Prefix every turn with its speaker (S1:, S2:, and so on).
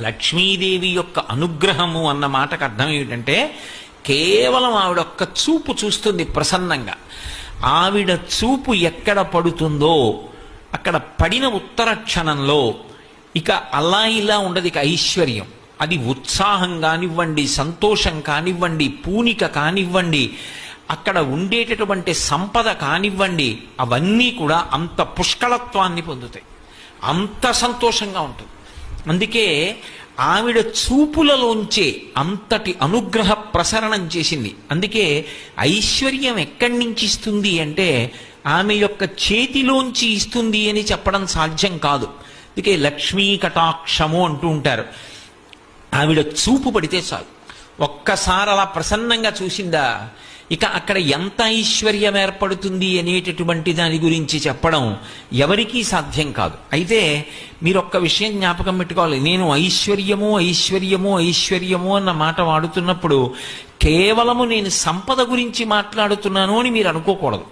S1: లక్ష్మీదేవి యొక్క అనుగ్రహము అన్న మాటకు అర్థం ఏమిటంటే కేవలం ఆవిడ ఒక్క చూపు చూస్తుంది ప్రసన్నంగా. ఆవిడ చూపు ఎక్కడ పడుతుందో అక్కడ పడిన ఉత్తర క్షణంలో ఇక అలా ఇలా ఉండదు. ఇక ఐశ్వర్యం, అది ఉత్సాహం కానివ్వండి, సంతోషం కానివ్వండి, పూనిక కానివ్వండి, అక్కడ ఉండేటటువంటి సంపద కానివ్వండి, అవన్నీ కూడా అంత పుష్కళత్వాన్ని పొందుతాయి, అంత సంతోషంగా ఉంటుంది. అందుకే ఆవిడ చూపులలోంచే అంతటి అనుగ్రహ ప్రసరణం చేసింది. అందుకే ఐశ్వర్యం ఎక్కడి నుంచి ఇస్తుంది అంటే ఆమె యొక్క చేతిలోంచి ఇస్తుంది అని చెప్పడం సాధ్యం కాదు. అందుకే లక్ష్మీ కటాక్షము అంటూ ఉంటారు. ఆవిడ చూపు పడితే చాలు, ఒక్కసారి అలా ప్రసన్నంగా చూసిందా ఇక అక్కడ ఎంత ఐశ్వర్యం ఏర్పడుతుంది అనేటటువంటి దాని గురించి చెప్పడం ఎవరికీ సాధ్యం కాదు. అయితే మీరు ఒక్క విషయం జ్ఞాపకం పెట్టుకోవాలి. నేను ఐశ్వర్యము ఐశ్వర్యము ఐశ్వర్యము అన్న మాట వాడుతున్నప్పుడు కేవలము నేను సంపద గురించి మాట్లాడుతున్నాను అని మీరు అనుకోకూడదు.